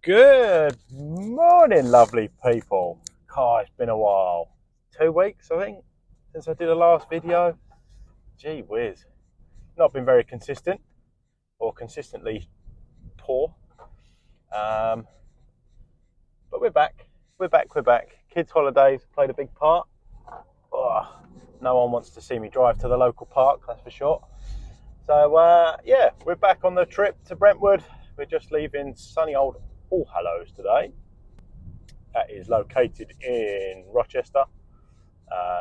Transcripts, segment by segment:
Good morning, lovely people. God, it's been a while. 2 weeks, I think, since I did the last video. Gee whiz. Not been very consistent, or consistently poor. But we're back. We're back. Kids' holidays played a big part. Oh, no one wants to see me drive to the local park, that's for sure. So, yeah, we're back on the trip to Brentwood. We're just leaving sunny old All-Hallows today. That is located in Rochester,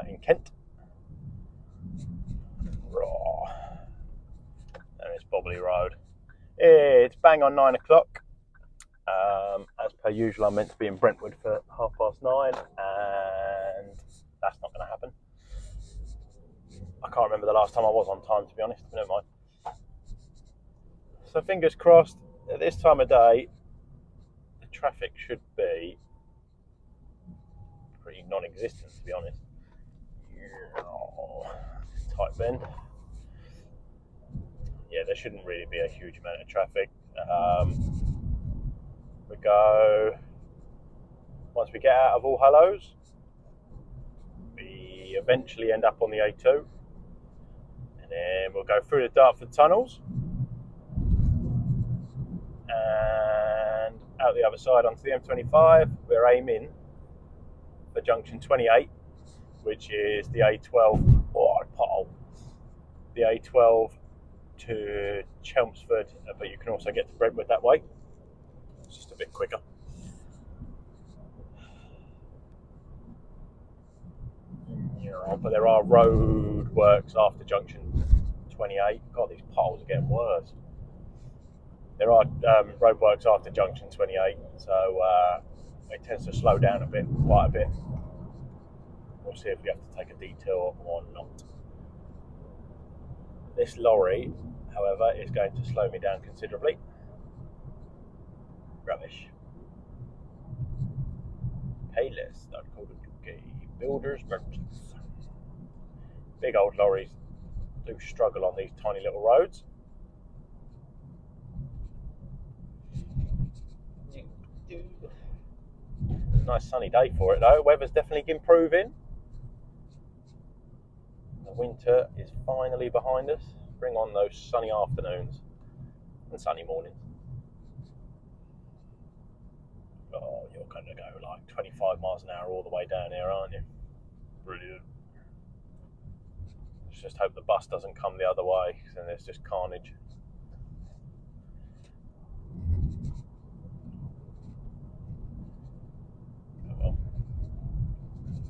in Kent. And it's Bobbly Road. It's bang on 9 o'clock. As per usual, I'm meant to be in Brentwood for 9:30, and that's not going to happen. I can't remember the last time I was on time, to be honest, but never mind. So fingers crossed, at this time of day, the traffic should be pretty non-existent, to be honest. Tight bend. Yeah, there shouldn't really be a huge amount of traffic. We go, once we get out of All-Hallows, we eventually end up on the A2, and then we'll go through the Dartford tunnels and out the other side onto the M25. We're aiming for junction 28, which is the A12, the A12 to Chelmsford, but you can also get to Brentwood that way. It's just a bit quicker. But there are road works after junction 28. God, these potholes are getting worse. There are road works after junction 28, so it tends to slow down quite a bit. We'll see if we have to take a detour or not. This lorry, however, is going to slow me down considerably. Rubbish. Payless, don't call it UK. Builders merchants. Big old lorries do struggle on these tiny little roads. Nice sunny day for it though. Weather's definitely improving. The winter is finally behind us. Bring on those sunny afternoons and sunny mornings. Oh, you're going to go like 25 miles an hour all the way down here, aren't you? Brilliant. Let's just hope the bus doesn't come the other way, because then there's just carnage. Well,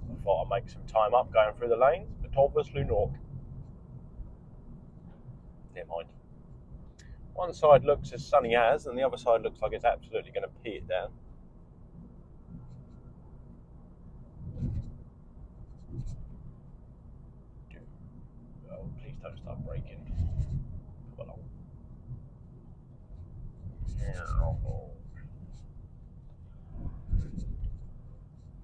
I thought I'd make some time up going through the lanes, but obviously not. Never mind. One side looks as sunny as, and the other side looks like it's absolutely going to pee it down. Oh, please don't start braking. Come along.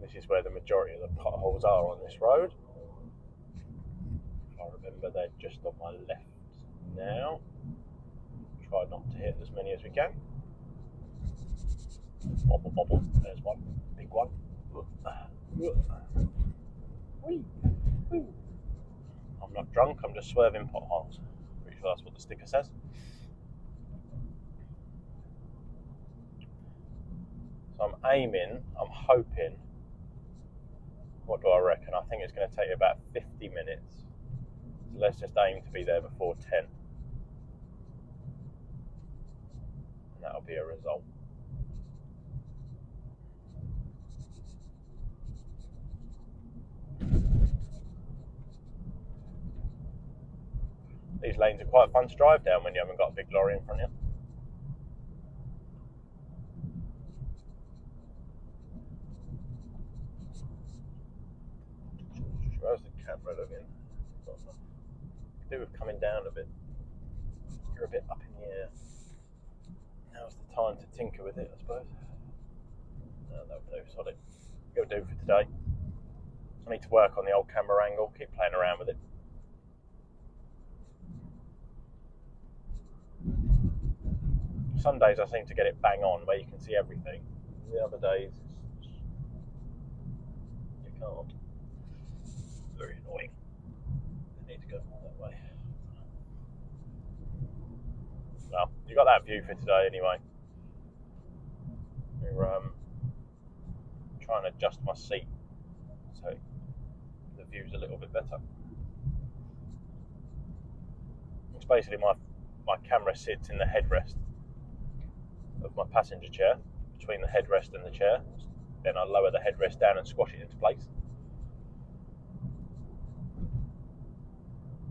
This is where the majority of the potholes are on this road. If I remember, they're just on my left now. Try not to hit as many as we can. Bobble. There's one. Big one. I'm not drunk, I'm just swerving potholes. Pretty sure that's what the sticker says. So I'm hoping, what do I reckon? I think it's going to take about 50 minutes. So let's just aim to be there before 10. And that'll be a result. These lanes are quite fun to drive down when you haven't got a big lorry in front of you. How's the camera looking? Could do with coming down a bit. You're a bit up in the air. Now's the time to tinker with it, I suppose. No, that'll do, solid. It'll do for today. I need to work on the old camera angle, keep playing around with it. Some days I seem to get it bang on where you can see everything. The other days you can't. Very annoying. I need to go more that way. Well, you got that view for today anyway. We're trying to adjust my seat so the view's a little bit better. It's basically my camera sits in the headrest of my passenger chair, between the headrest and the chair. Then I lower the headrest down and squash it into place.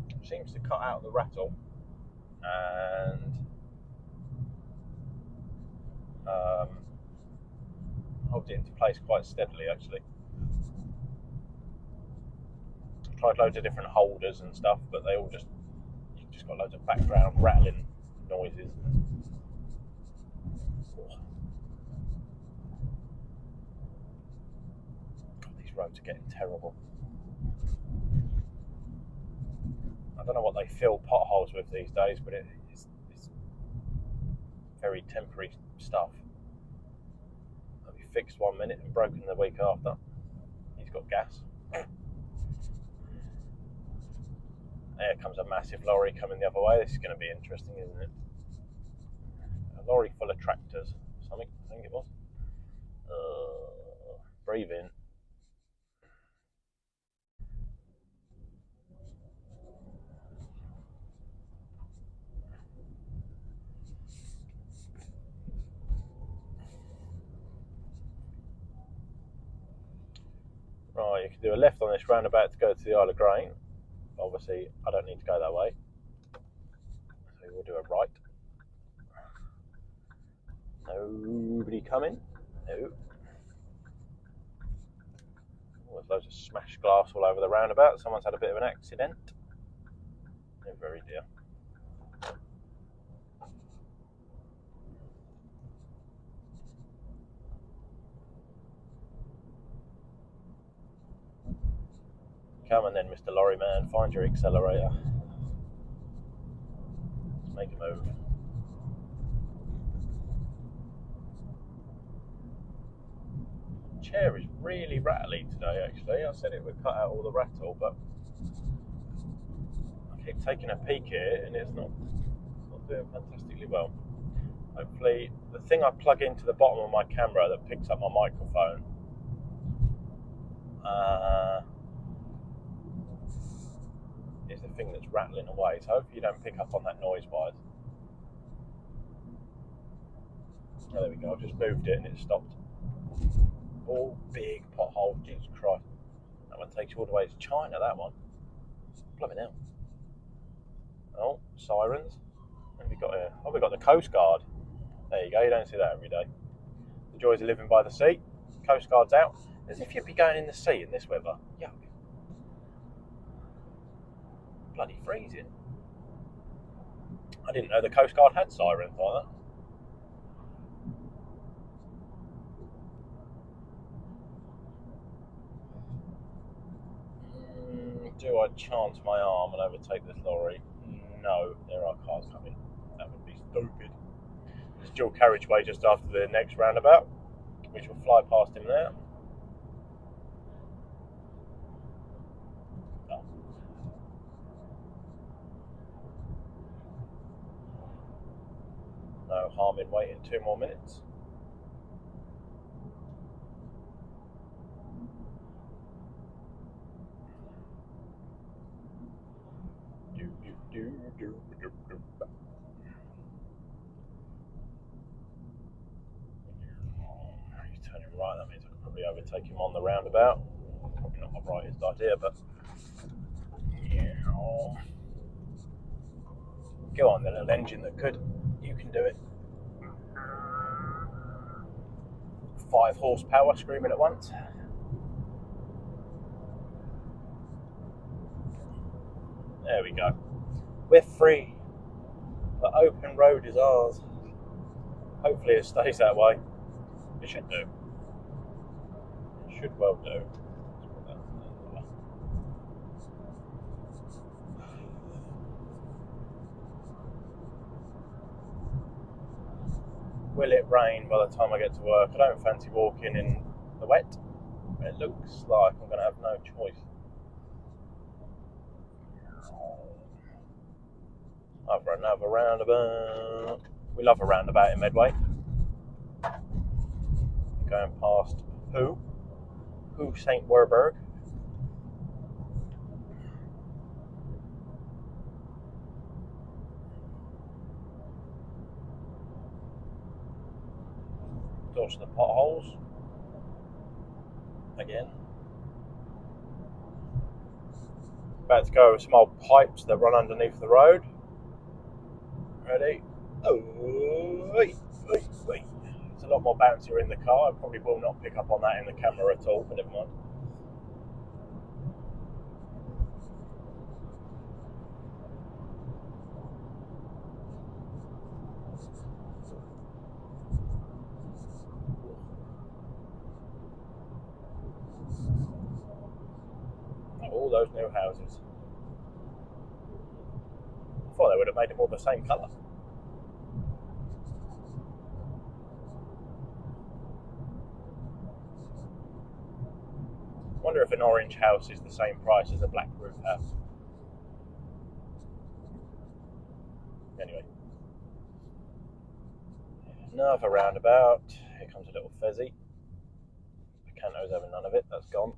It seems to cut out the rattle and holds it into place quite steadily actually. I've tried loads of different holders and stuff, but they all you've just got loads of background rattling noises. God, these roads are getting terrible. I don't know what they fill potholes with these days, but it's very temporary stuff. They'll be fixed 1 minute and broken the week after. He's got gas. There comes a massive lorry coming the other way. This is going to be interesting, isn't it? A lorry full of tractors. Something, I think it was. Breathe in. Right, you can do a left on this roundabout to go to the Isle of Grain. Obviously, I don't need to go that way, so we'll do a right. Nobody coming? No. Oh, there's loads of smashed glass all over the roundabout. Someone's had a bit of an accident. Oh, very dear. Come on then, Mr. Lorry Man, find your accelerator. Let's make a move. The chair is really rattly today, actually. I said it would cut out all the rattle, but I keep taking a peek here and it's not doing fantastically well. Hopefully, the thing I plug into the bottom of my camera that picks up my microphone is the thing that's rattling away, so hopefully you don't pick up on that noise wise. Oh, there we go, I've just moved it and it stopped. All big potholes, Jesus Christ. That one takes you all the way to China, that one. Blooming hell. Oh, sirens. What have we got here? Oh, we've got the Coast Guard. There you go, you don't see that every day. The joys of living by the sea. Coast Guard's out. As if you'd be going in the sea in this weather. Yuck. Bloody freezing. I didn't know the Coast Guard had sirens like that. Do I chance my arm and overtake this lorry? No, there are cars coming. That would be stupid. There's dual carriageway just after the next roundabout, which will fly past him there. Oh. No harm in waiting 2 more minutes. He's turning right, that means I could probably overtake him on the roundabout. Probably not my brightest idea, but yeah. Go on, the little engine that could. You can do it. 5 horsepower screaming at once. There we go. We're free. The open road is ours. Hopefully it stays that way. It should do. It should well do. Will it rain by the time I get to work? I don't fancy walking in the wet. It looks like I'm going to have no choice. Over another roundabout. We love a roundabout in Medway. Going past Who St. Werburgh. Dodge the potholes. Again. About to go with some old pipes that run underneath the road. Ready? Oh, wait. It's a lot more bouncier in the car. I probably will not pick up on that in the camera at all, but never mind. All those new houses. I thought they would have made them all the same colour. I wonder if an orange house is the same price as a black roof house. Anyway. Another roundabout. Here comes a little fezzy. Picanto's having none of it, that's gone.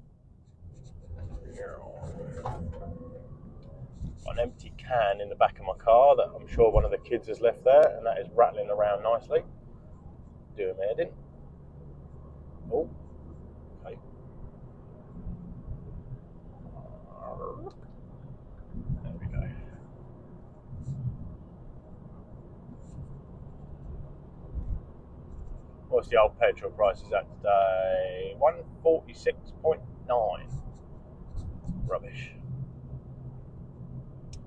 Got an empty can in the back of my car that I'm sure one of the kids has left there, and that is rattling around nicely. Doing my head in. Oh, okay. There we go. What's the old petrol prices at today? 146.9. Rubbish.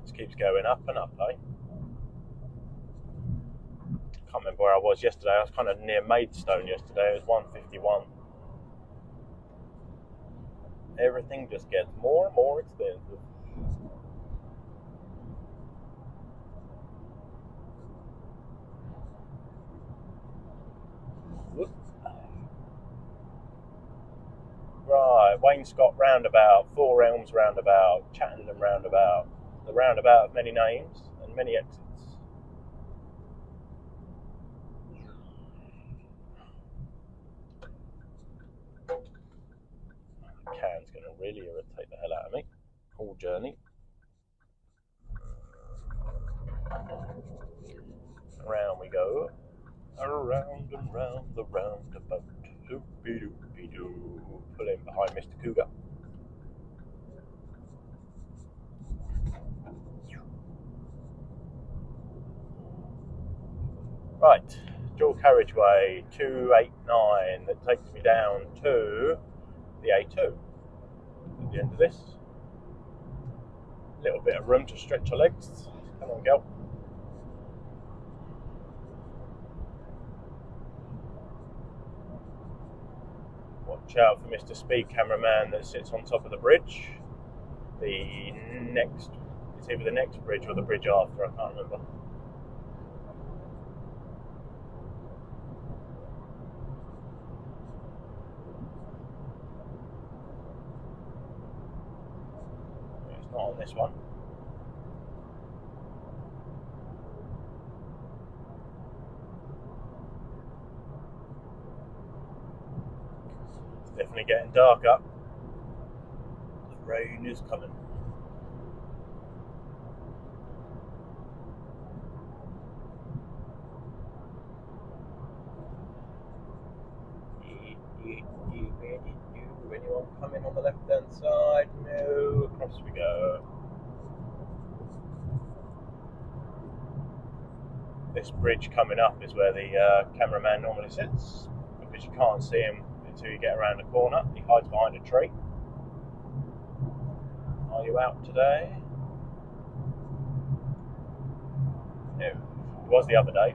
This keeps going up and up, eh? Can't remember where I was yesterday. I was kind of near Maidstone yesterday. It was 151. Everything just gets more and more expensive. Whoop. Right, Wainscott roundabout, Four Elms roundabout, Chatham roundabout, the roundabout of many names and many exits. The can's going to really irritate the hell out of me. All journey. Around we go. Around and round the roundabout. Doopy-doopy-doo. Pull in behind Mr. Cougar. Right, dual carriageway 289 that takes me down to the A2. At the end of this, a little bit of room to stretch your legs. Come on, girl. Watch out for Mr. Speed Cameraman that sits on top of the bridge. It's either the next bridge or the bridge after, I can't remember. It's not on this one. It's definitely getting darker. The rain is coming. Anyone coming on the left hand side? No, across we go. This bridge coming up is where the cameraman normally sits, because you can't see him until you get around the corner. He hides behind a tree. Are you out today? No, it was the other day,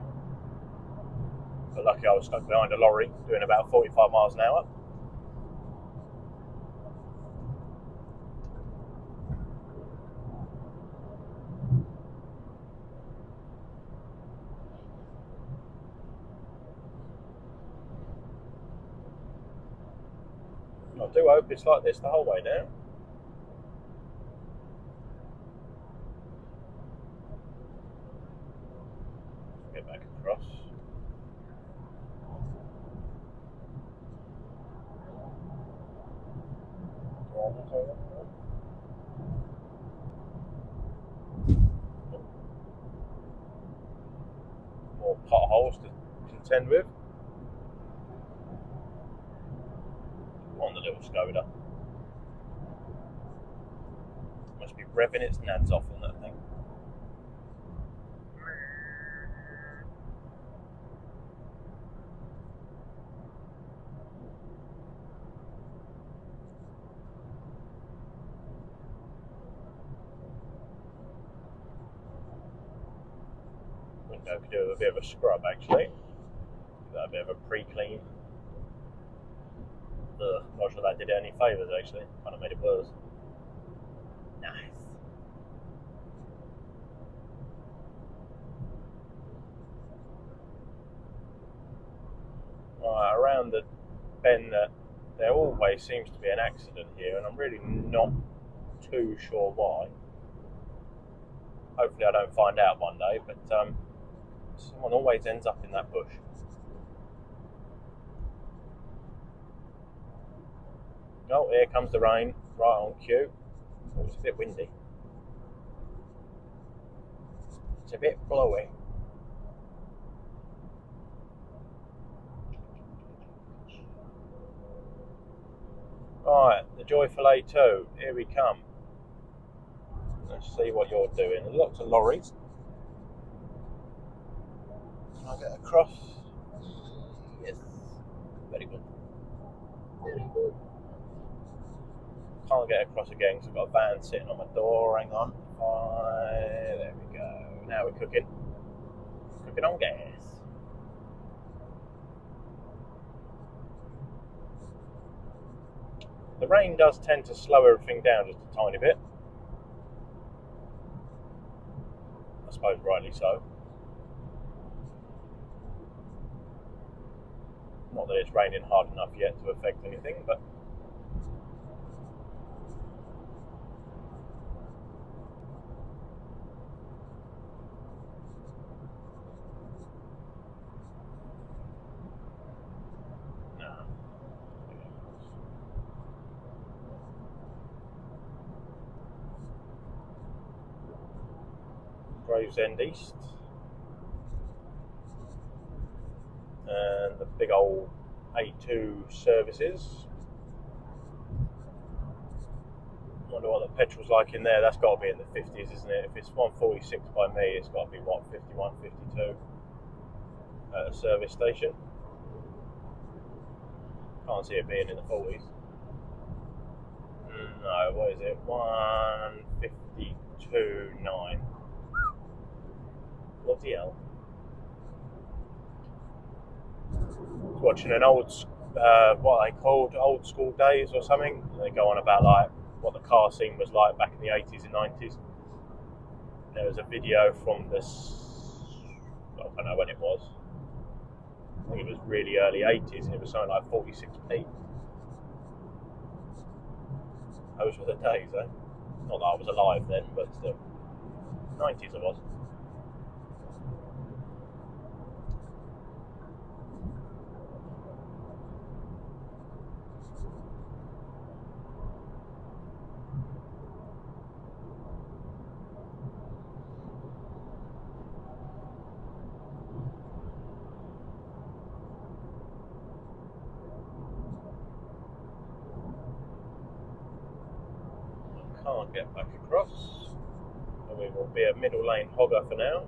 but lucky I was stuck behind a lorry doing about 45 miles an hour. I do hope it's like this the whole way now. Get back across. More potholes to contend with. On the little Skoda. Must be revving its nads off on that thing. Window could do with a bit of a scrub actually. Give that a bit of a pre-clean. Not sure that did it any favours actually. Kind of made it worse. Nice. Right, around the bend there always seems to be an accident here, and I'm really not too sure why. Hopefully I don't find out one day, but someone always ends up in that bush. Oh, here comes the rain, right on cue. Oh, it's a bit windy. It's a bit blowy. Right, the joyful A2, here we come. Let's see what you're doing. There's lots of lorries. Can I get across? Yes. Very good. Very good. Can't get across again because I've got a van sitting on my door. Hang on. There we go. Now we're cooking. Cooking on gas. The rain does tend to slow everything down just a tiny bit. I suppose rightly so. Not that it's raining hard enough yet to affect anything, but Gravesend East, and the big old A2 services. Wonder what the petrol's like in there. That's got to be in the 50s, isn't it? If it's 146 by me, it's got to be what, 51, 52 at a service station. Can't see it being in the 40s. No, what is it? 152.9. Bloody hell. Watching an old, what they called old school days or something. They go on about like what the car scene was like back in the 80s and 90s. There was a video from this, I don't know when it was. I think it was really early 80s, and it was something like 46p. Those were the days, eh? Not that I was alive then, but still. 90s I was. Can't get back across, so we will be a middle lane hogger for now.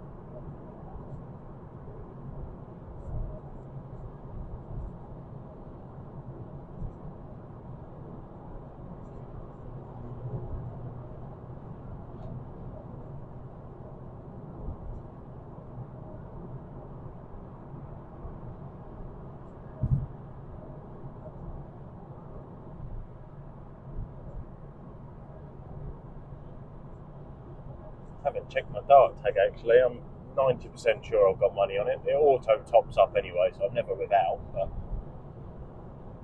Haven't checked my dart tag actually. I'm 90% sure I've got money on it. It auto tops up anyway, so I'm never without. But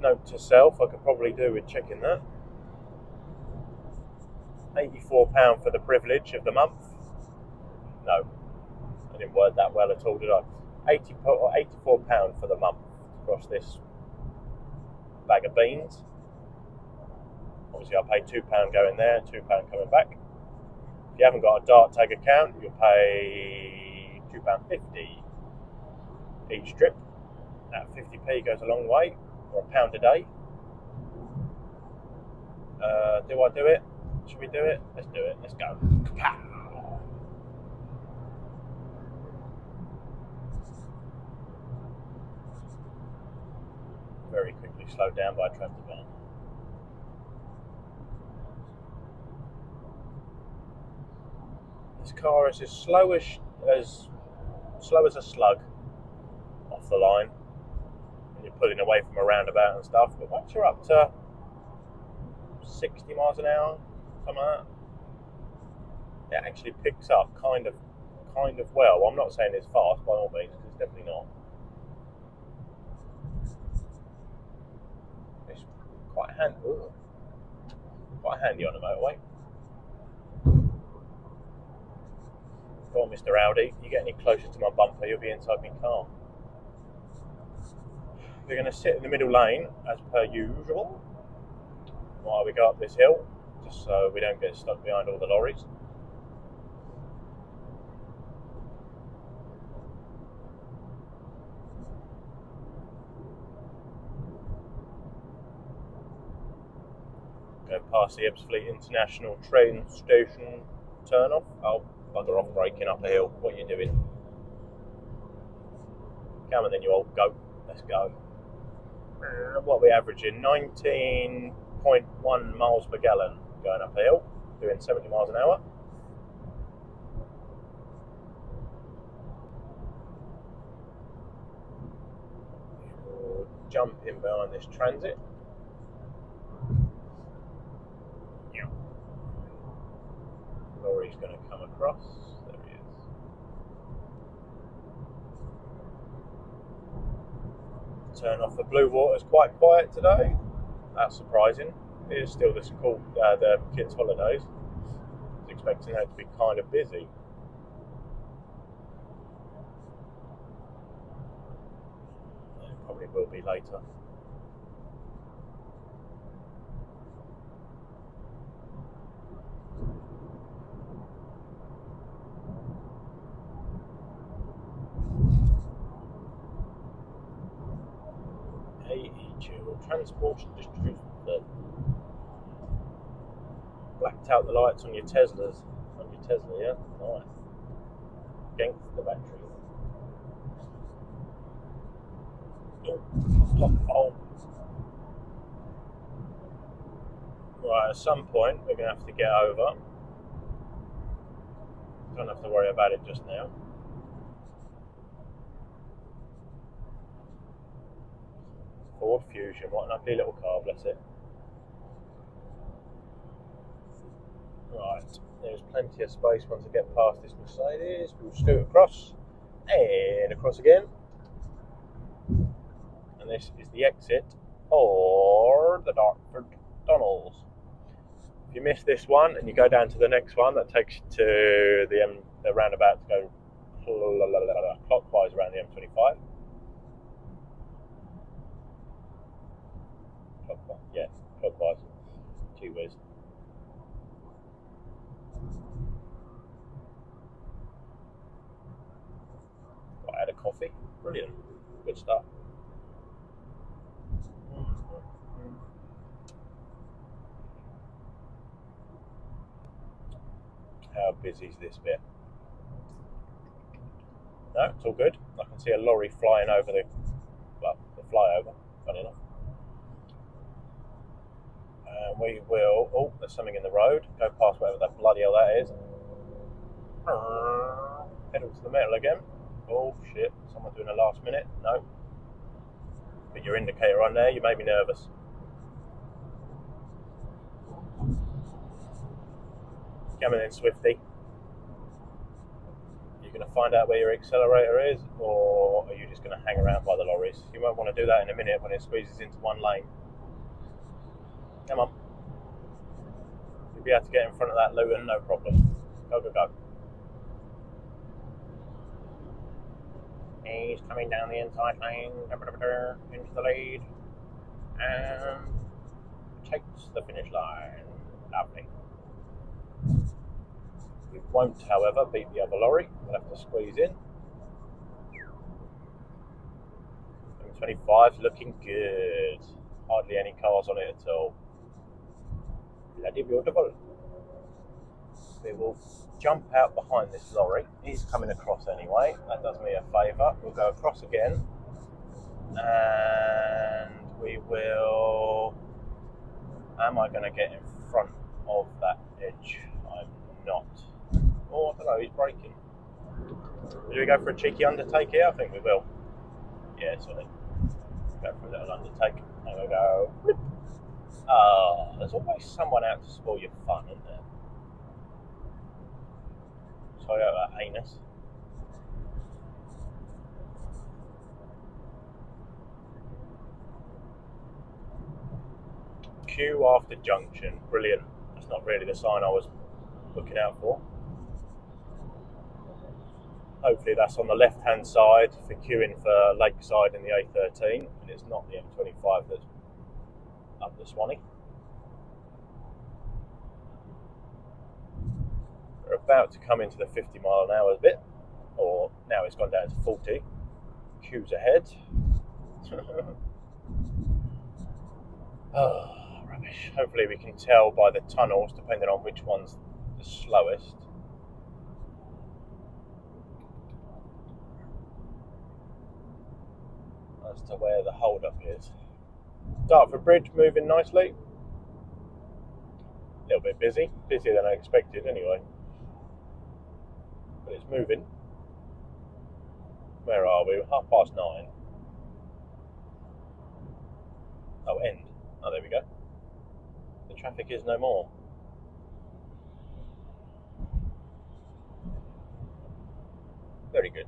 Note to self, I could probably do with checking that. £84 for the privilege of the month. No, I didn't word that well at all, did I? £84 for the month across this bag of beans. Obviously, I paid £2 going there, £2 coming back. If you haven't got a dart tag account, you'll pay £2.50 each trip. That 50p goes a long way, or £1 a day. Do I do it? Should we do it? Let's do it. Let's go. Very quickly slowed down by a traffic van. This car is as slow as a slug off the line when you're pulling away from a roundabout and stuff. But once you're up to 60 miles an hour, something like that, it actually picks up kind of well. I'm not saying it's fast by all means, because it's definitely not. It's quite handy on a motorway. Go on, Mr. Audi, you get any closer to my bumper, you'll be inside my car. We're going to sit in the middle lane as per usual while we go up this hill, just so we don't get stuck behind all the lorries. Go past the Ebbsfleet International train station turn off. Oh, bugger off braking up a hill. What are you doing? Come on then, you old goat. Let's go. What are we averaging? 19.1 miles per gallon going up a hill, doing 70 miles an hour. We'll jump in behind this transit. Lorry's going to come across. There he is. Turn off the Blue Water's quite quiet today. That's surprising. It is still the kids' holidays. I was expecting that to be kind of busy. It probably will be later. Transport and distribution. Blacked out the lights on your Teslas. On your Tesla, yeah? Nice. Ganked the battery. Oh. Right, at some point we're going to have to get over. Don't have to worry about it just now. Ford Fusion, what an ugly little car, bless it. Right, there's plenty of space once I get past this Mercedes. We'll scoot across and across again. And this is the exit or the Dartford Tunnels. If you miss this one and you go down to the next one, that takes you to the roundabout to go clockwise around the M25. Yeah, clockwise. Gee whiz. I had a coffee. Brilliant. Good stuff. How busy is this bit? No, it's all good. I can see a lorry flying over the flyover, funny enough. We will, oh, there's something in the road. Go past whatever that bloody hell that is. Pedal to the metal again. Oh shit, someone doing a last minute? No. Put your indicator on there, you made me nervous. Come on in, Swifty. You're going to find out where your accelerator is, or are you just going to hang around by the lorry? lorries. You won't want to do that in a minute when it squeezes into one lane. Come on. You'll be able to get in front of that Luton, no problem. Go, go, go. He's coming down the inside lane, into the lead, and takes the finish line. Lovely. We won't, however, beat the other lorry. We'll have to squeeze in. M25 is looking good. Hardly any cars on it at all. Bloody beautiful. We will jump out behind this lorry. He's coming across anyway. That does me a favour. We'll go across again. And we will... Am I going to get in front of that edge? I'm not. Oh, I don't know. He's braking. Do we go for a cheeky undertake here? I think we will. Yeah, sorry. Go for a little undertake. There we go. Oh, there's always someone out to spoil your fun, isn't there? Sorry about that, anus. Queue after junction. Brilliant. That's not really the sign I was looking out for. Hopefully that's on the left-hand side for queuing for Lakeside in the A13, and it's not the M25 that's up the Swanee. We're about to come into the 50-mile-an-hour bit, or now it's gone down to 40. Queues ahead. Oh, rubbish. Hopefully we can tell by the tunnels, depending on which one's the slowest. As to where the hold-up is. Dartford Bridge moving nicely. A little bit busy. Busier than I expected anyway. But it's moving. Where are we? 9:30. Oh, end. Oh, there we go. The traffic is no more. Very good.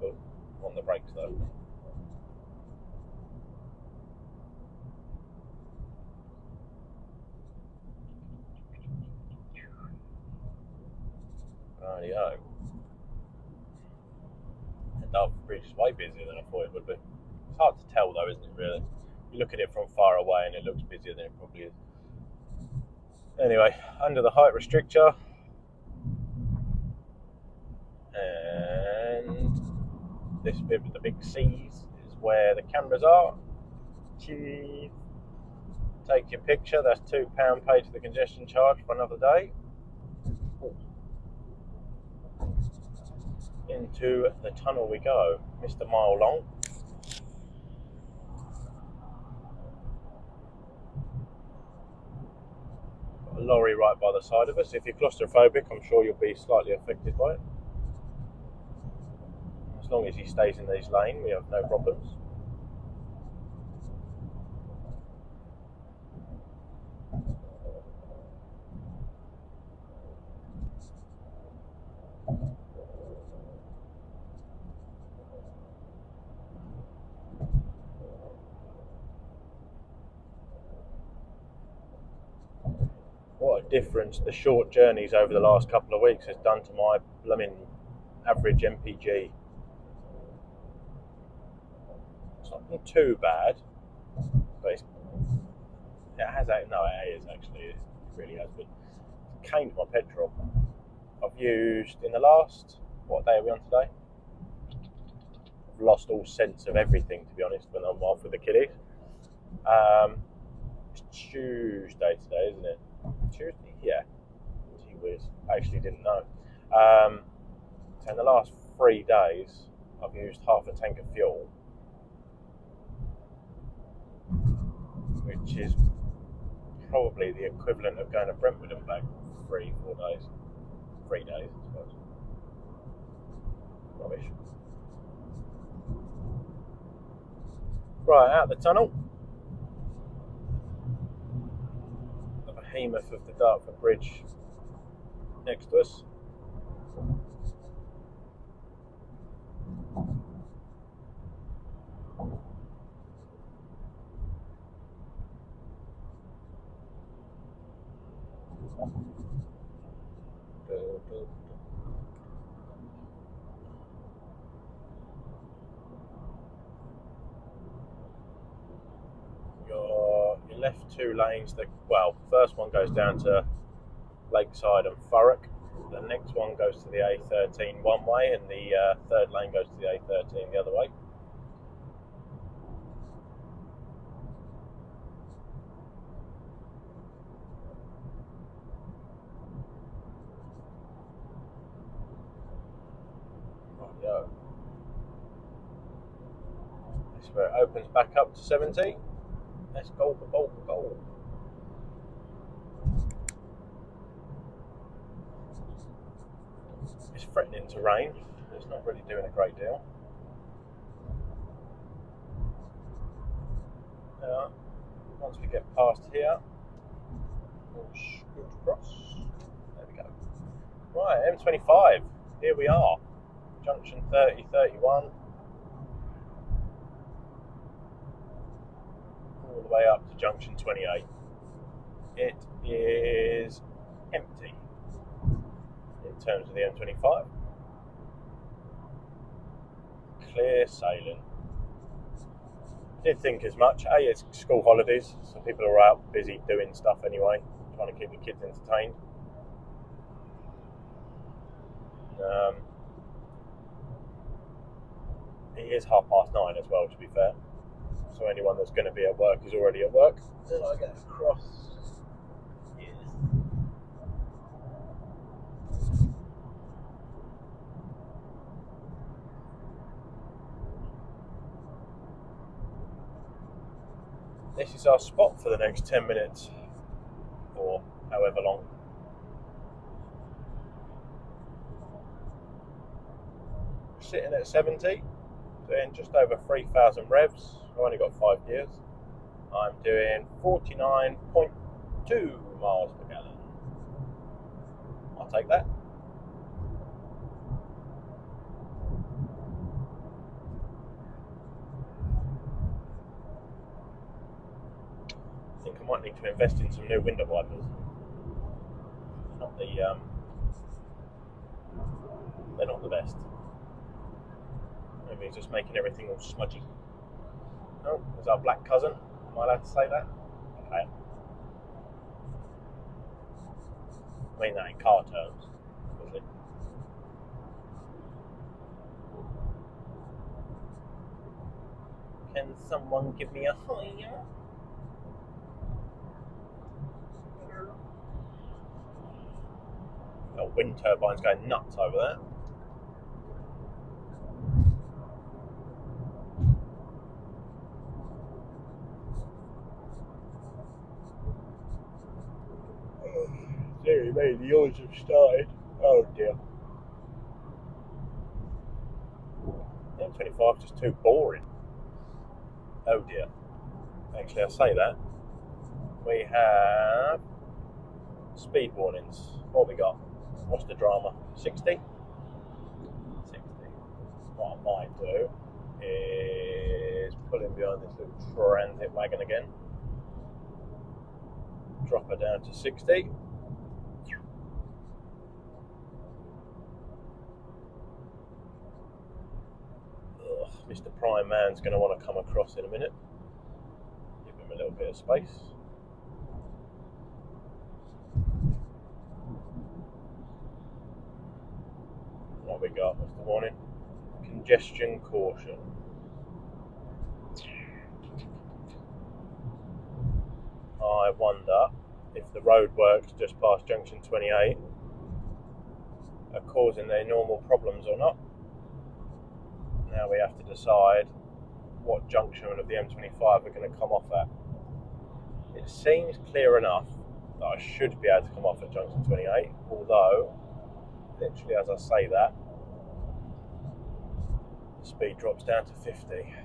Oh, on the brakes though. Rightio. The Dartford Bridge is way busier than I thought it would be. It's hard to tell though, isn't it, really? You look at it from far away and it looks busier than it probably is. Anyway, under the height restrictor. And this bit with the big C's is where the cameras are. Cheese. Take your picture. That's £2 paid to the congestion charge for another day. Ooh. Into the tunnel we go. Missed a mile long. Got a lorry right by the side of us. If you're claustrophobic, I'm sure you'll be slightly affected by it. As long as he stays in these lanes, we have no problems. What a difference the short journeys over the last couple of weeks has done to my blooming average MPG. It's not too bad, but it is actually, it really has been. It's caned my petrol. I've used, in the last, what day are we on today? I've lost all sense of everything, to be honest, when I'm off with the kiddies. It's Tuesday today, isn't it? Tuesday? Yeah. Gee whiz. I actually didn't know. So in the last 3 days, I've used half a tank of fuel, which is probably the equivalent of going to Brentwood and back 3 days. 3 days, I suppose. Rubbish. Right, out the tunnel. The behemoth of the Dartford Bridge next to us. Your left two lanes, well, first one goes down to Lakeside and Thurrock. The next one goes to the A13 one way, and the third lane goes to the A13 the other way. Rightio. This is where it opens back up to 70. Let's go for goal for goal. It's threatening to rain. It's not really doing a great deal. Once we get past here, we'll scoot across. There we go. Right, M25. Here we are. Junction 30, 31. All the way up to junction 28. It is empty in terms of the M25. Clear sailing. Did think as much. It's school holidays, so people are out busy doing stuff anyway, trying to keep the kids entertained. It is 9:30 as well, to be fair. So anyone that's going to be at work is already at work. Then I get across. Yes. This is our spot for the next 10 minutes, or however long. Sitting at 70, doing just over 3,000 revs. I've only got 5 gears. I'm doing 49.2 miles per gallon. I'll take that. I think I might need to invest in some new window wipers. They're not the best. Maybe it's just making everything all smudgy. Oh, there's our black cousin. Am I allowed to say that? Okay. I mean that in car terms, obviously. Can someone give me a higher? Got wind turbines going nuts over there. Dear me, the yours have started. Oh dear. M25 is just too boring. Oh dear. Actually, I say that. We have speed warnings. What have we got? What's the drama? 60? 60. What I might do is pull in behind this little transit wagon again. Drop her down to 60. Mr. Prime Man's going to want to come across in a minute. Give him a little bit of space. What we got? What's the warning? Congestion caution. I wonder if the roadworks just past junction 28 are causing their normal problems or not. Now we have to decide what junction of the M25 we're going to come off at. It seems clear enough that I should be able to come off at junction 28, although, literally as I say that, the speed drops down to 50.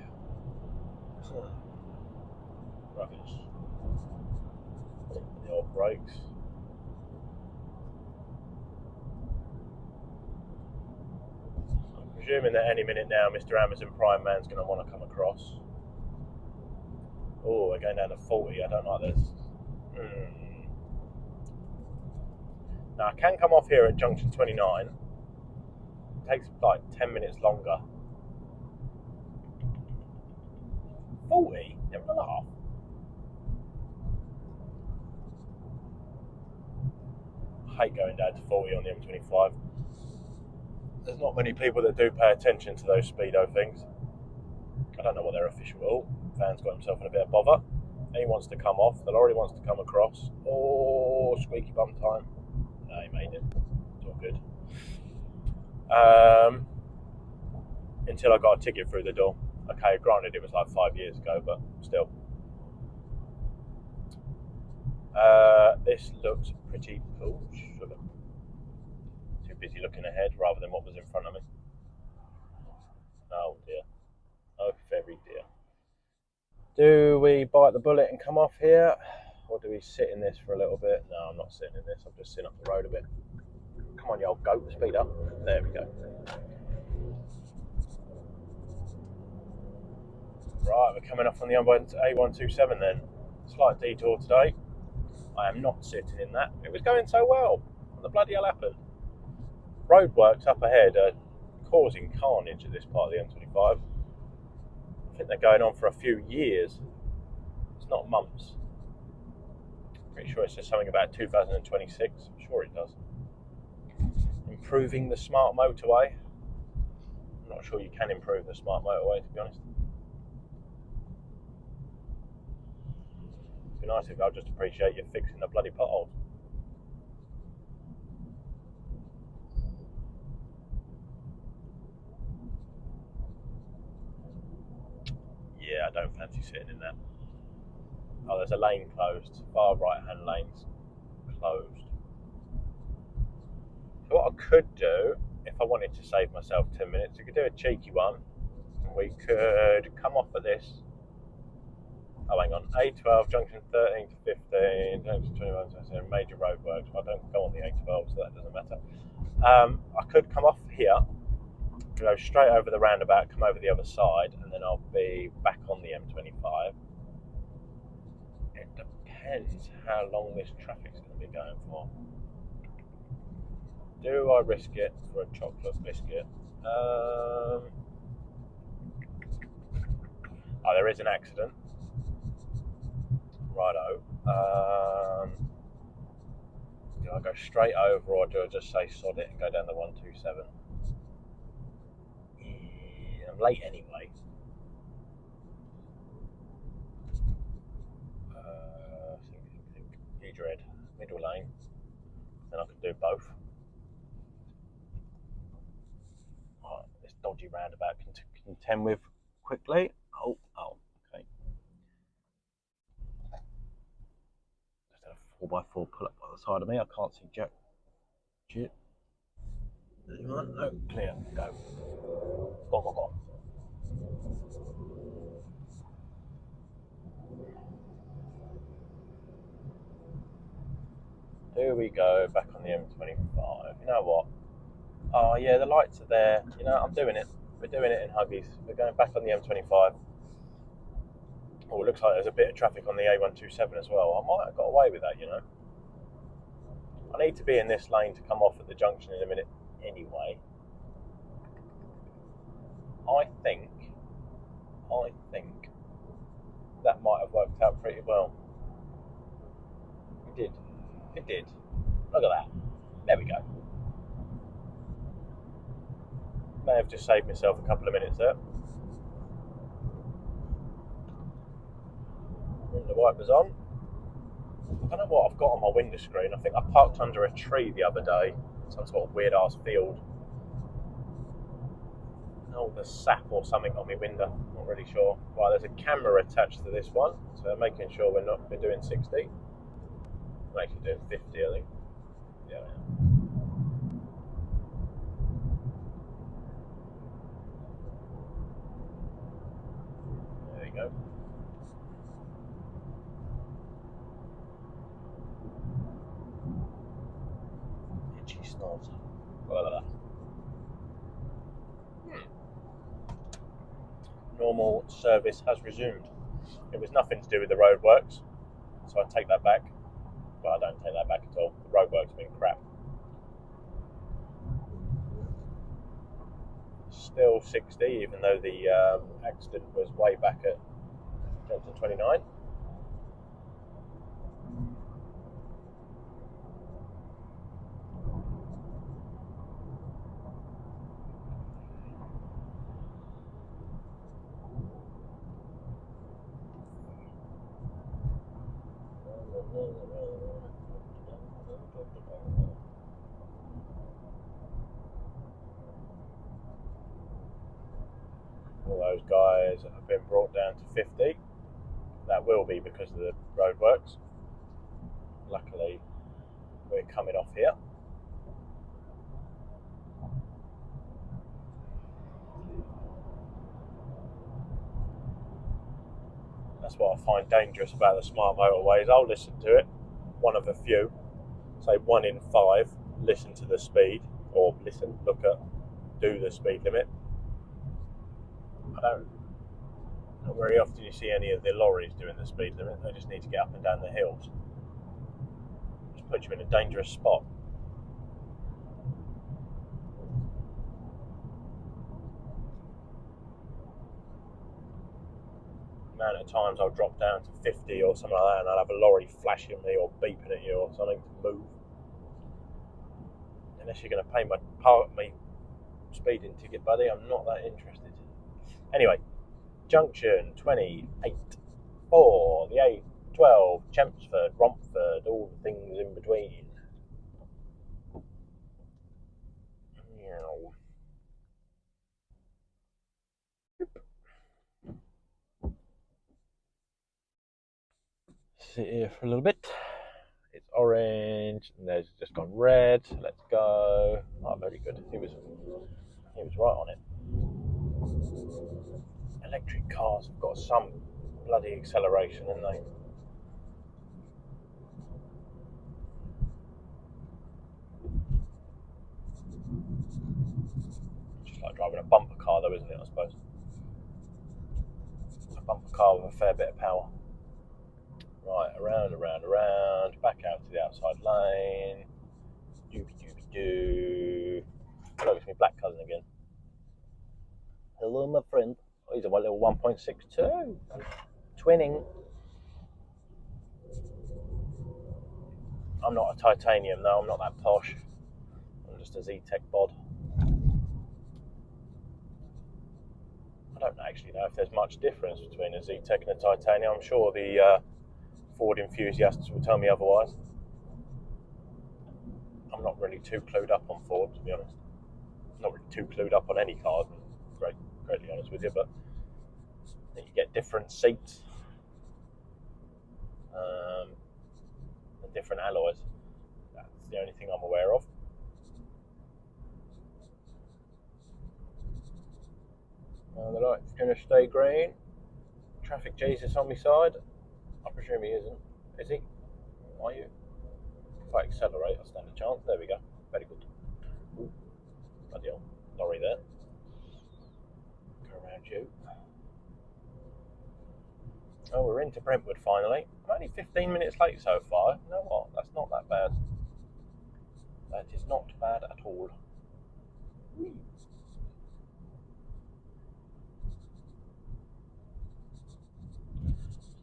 Rubbish. The old brakes. Presuming that any minute now Mr. Amazon Prime Man's going to want to come across. Oh, we're going down to 40. I don't like this. Now I can come off here at junction 29. It takes like 10 minutes longer. 40? Never a laugh. I hate going down to 40 on the M25. There's not many people that do pay attention to those speedo things. I don't know what their official rule. Van's got himself in a bit of bother. He wants to come off. The lorry wants to come across. Oh, squeaky bum time. No, he made it. It's all good. Until I got a ticket through the door. Okay, granted it was like 5 years ago, but still. This looks pretty cool. Too busy looking ahead rather than what was in front of me. Oh dear. Oh, very dear. Do we bite the bullet and come off here? Or do we sit in this for a little bit? No, I'm not sitting in this. I'm just sitting up the road a bit. Come on, you old goat. Speed up. There we go. Right, we're coming off on the A127 then. Slight detour today. I am not sitting in that. It was going so well. What the bloody hell happened? Roadworks up ahead are causing carnage at this part of the M25. I think they're going on for a few years. It's not months. Pretty sure it says something about 2026. I'm sure it does. Improving the smart motorway. I'm not sure you can improve the smart motorway, to be honest. It'd be nice if I'll just appreciate you fixing the bloody potholes. Yeah, I don't fancy sitting in that. Oh, there's a lane closed. Far right-hand lane's closed. So what I could do, if I wanted to save myself 10 minutes, we could do a cheeky one. We could come off at this. Oh, hang on. A12, junction 13 to 15, junction 21 to major roadworks. Well, I don't go on the A12, so that doesn't matter. I could come off here, go straight over the roundabout, come over the other side, and then I'll be back on the M25. It depends how long this traffic's going to be going for. Do I risk it for a chocolate biscuit? Oh, there is an accident. Righto. Do I go straight over, or do I just say sod it and go down the 127? Yeah, I'm late anyway. Think. E-dread, middle lane. Then I can do both. Right, this dodgy roundabout can contend with quickly. Oh, okay. Just had a 4x4 pull up by the side of me. I can't see jack shit. No, clear, go. Go. Here we go, back on the M25. You know what? Oh yeah, the lights are there. You know, I'm doing it. We're doing it in Huggies. We're going back on the M25. Oh, it looks like there's a bit of traffic on the A127 as well. I might have got away with that, you know. I need to be in this lane to come off at the junction in a minute anyway. I think that might have worked out pretty well. It did. Look at that. There we go. May have just saved myself a couple of minutes there. The wipers on. I don't know what I've got on my window screen. I think I parked under a tree the other day. Some sort of weird ass field. Oh, there's sap or something on my window. Not really sure. Right, there's a camera attached to this one, so making sure we're doing 60. I'm actually doing 50, I think. Yeah. There you go. Itchy snot. Blah. Normal service has resumed. It was nothing to do with the roadworks, so I take that back. Well, I don't take that back at all. The roadworks have been crap. Still 60, even though the accident was way back at Johnson 29. All those guys have been brought down to 50. That will be because of the roadworks. Luckily, we're coming off here. That's what I find dangerous about the smart motorways. I'll listen to it, one of a few. Say 1 in 5 listen to the speed, or do the speed limit. Not very often you see any of the lorries doing the speed limit. They just need to get up and down the hills. Just puts you in a dangerous spot. The amount of times I'll drop down to 50 or something like that, and I'll have a lorry flashing me or beeping at you or something to move. Unless you're going to pay me speeding ticket, buddy, I'm not that interested. Anyway, junction 28, 4, the A12, Chelmsford, Romford, all the things in between. Sit here for a little bit. It's orange, and there's just gone red. Let's go. Oh, very good. He was right on it. Electric cars have got some bloody acceleration, haven't they? Just like driving a bumper car, though, isn't it? I suppose. A bumper car with a fair bit of power. Right, around, back out to the outside lane. Doobie-doobie-doo. Hello, it's my black cousin again. Hello, my friend. Oh, he's a little 1.62. Twinning. I'm not a titanium, though. I'm not that posh. I'm just a Z-Tech bod. I don't actually know if there's much difference between a Z-Tech and a titanium. I'm sure the Ford enthusiasts will tell me otherwise. I'm not really too clued up on Ford, to be honest. I'm not really too clued up on any cars, greatly honest with you, but you get different seats and different alloys. That's the only thing I'm aware of. The light's going to stay green. Traffic Jesus on my side. I presume he isn't. Is he? Are you? If I accelerate, I'll stand a chance. There we go. Very good. Ooh, bloody hell. Lorry there. Go around you. Oh, we're into Brentwood finally. I'm only 15 minutes late so far. You know what? That's not that bad. That is not bad at all.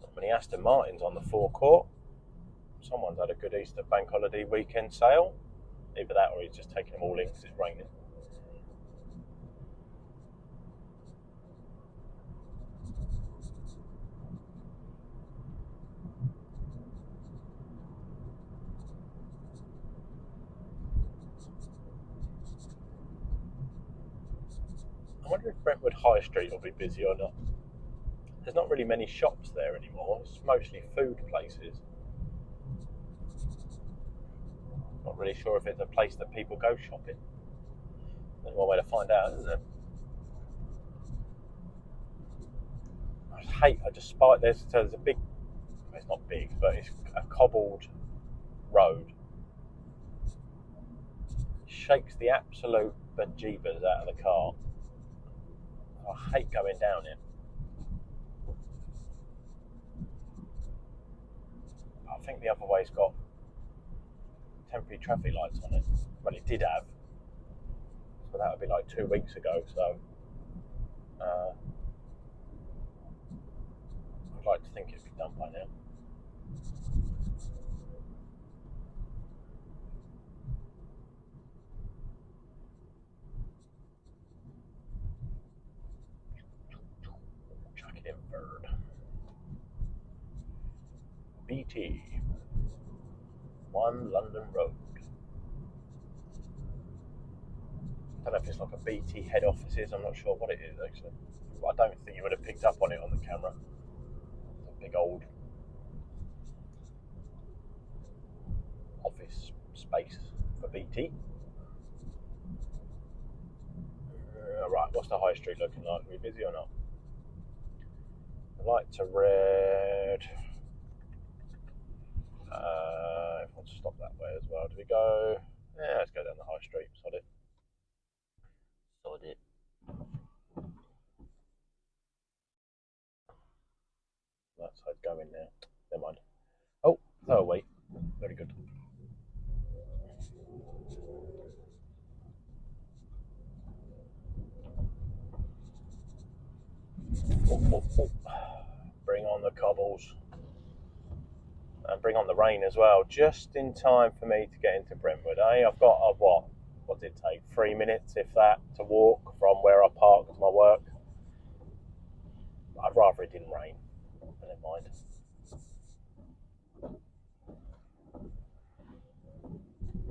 Not many Aston Martins on the forecourt. Someone's had a good Easter bank holiday weekend sale. Either that or he's just taking them all in because it's raining. I wonder if Brentwood High Street will be busy or not. There's not really many shops there anymore. It's mostly food places. Not really sure if it's a place that people go shopping. There's one way to find out, isn't there? I despite this, so there's a big, it's not big, but it's a cobbled road. Shakes the absolute bejeebers out of the car. I hate going down it. I think the other way's got temporary traffic lights on it. Well, it did have. So that would be like 2 weeks ago. So I'd like to think it'd be done by now. Chuck it in bird. BT. 1 London Road. I don't know if it's like a BT head offices, I'm not sure what it is actually. I don't think you would have picked up on it on the camera. It's a big old office space for BT. Right, what's the high street looking like? Are we busy or not? The lights are red. Everyone stop that way as well. Do we go? Yeah, let's go down the high street. Sod it. Sod it. That side's going now. Never mind. Oh, wait. Very good. Bring on the cobbles. And bring on the rain as well, just in time for me to get into Brentwood. I've got what did it take? 3 minutes, if that, to walk from where I park to my work. I'd rather it didn't rain. Never mind.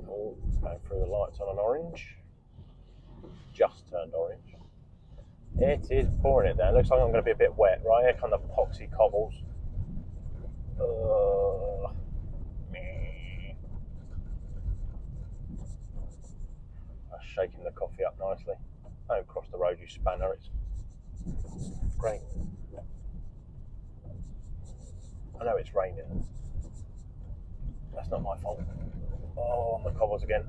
Oh, going through the lights on an orange. Just turned orange. It is pouring it down. Looks like I'm going to be a bit wet. Right, here come the poxy cobbles. That's shaking the coffee up nicely. Don't cross the road, you spanner. It's great. I know it's raining. That's not my fault. Oh, on the cobbles again.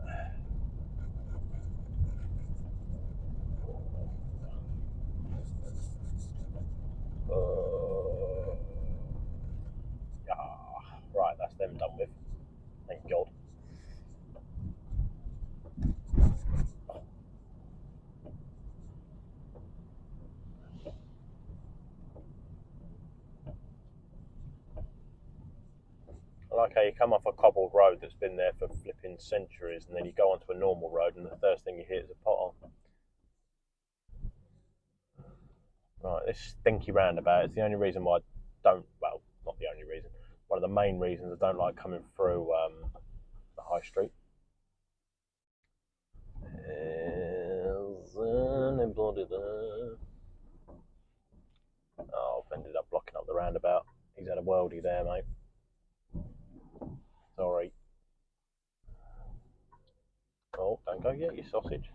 Right, that's them done with. Thank God. I like how you come off a cobbled road that's been there for flipping centuries, and then you go onto a normal road, and the first thing you hit is a pothole. Right, this stinky roundabout is the only reason why I don't, well, not the only reason, one of the main reasons I don't like coming through the high street. Is anybody there? Oh, I've ended up blocking up the roundabout. He's had a worldie there, mate. Sorry. Oh, don't go yet, you sausage.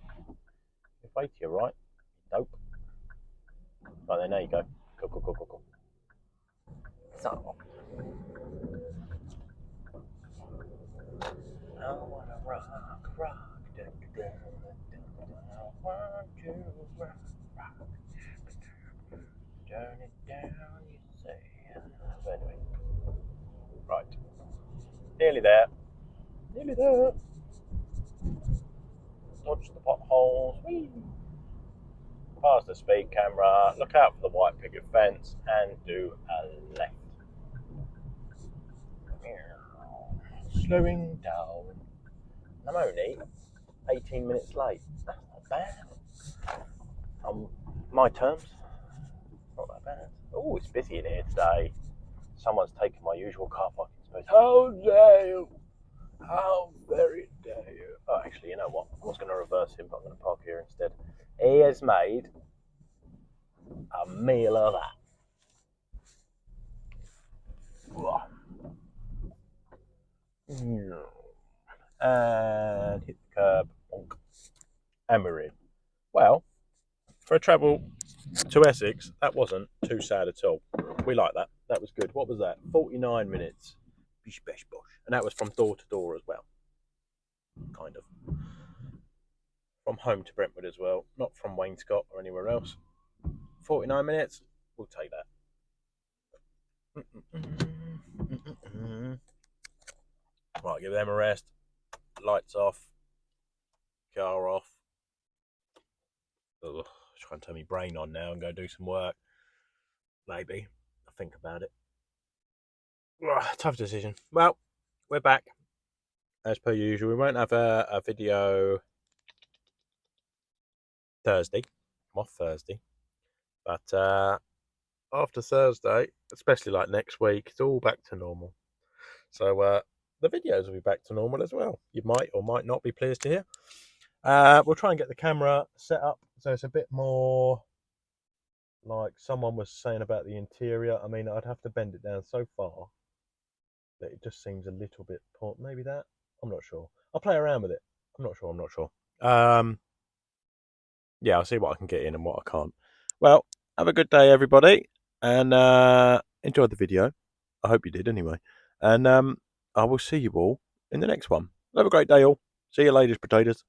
You're way to your right. Nope. Right then, there you go. Cool. So. I wanna rock. I want to rock. Turn it down, you say. So anyway. Right. Nearly there. Dodge the potholes. Whee! Pass the speed camera. Look out for the white picket fence and do a left. Slowing down. I'm only 18 minutes late. That's not bad. My terms, not that bad. Oh, it's busy in here today. Someone's taken my usual car parking space. How dare you? How very dare you? Oh, actually, you know what? I was going to reverse him, but I'm going to park here instead. He has made a meal of that. And hit the curb. And we're in. Well, for a travel to Essex, that wasn't too sad at all. We like that. That was good. What was that? 49 minutes. Bish, bash, bosh. And that was from door to door as well. Kind of. From home to Brentwood as well. Not from Wainscott or anywhere else. 49 minutes. We'll take that. Right, give them a rest. Lights off. Car off. try and turn my brain on now and go do some work. Maybe. I'll think about it. Tough decision. Well, we're back as per usual. We won't have a video Thursday. I'm off Thursday. But after Thursday, especially like next week, it's all back to normal. So the videos will be back to normal as well. You might or might not be pleased to hear. We'll try and get the camera set up so it's a bit more like someone was saying about the interior. I mean, I'd have to bend it down so far that it just seems a little bit poor. Maybe that. I'm not sure. I'll play around with it. I'm not sure. Yeah, I'll see what I can get in and what I can't. Well, have a good day, everybody, and enjoy the video. I hope you did anyway. And I will see you all in the next one. Have a great day, all. See you later, potatoes.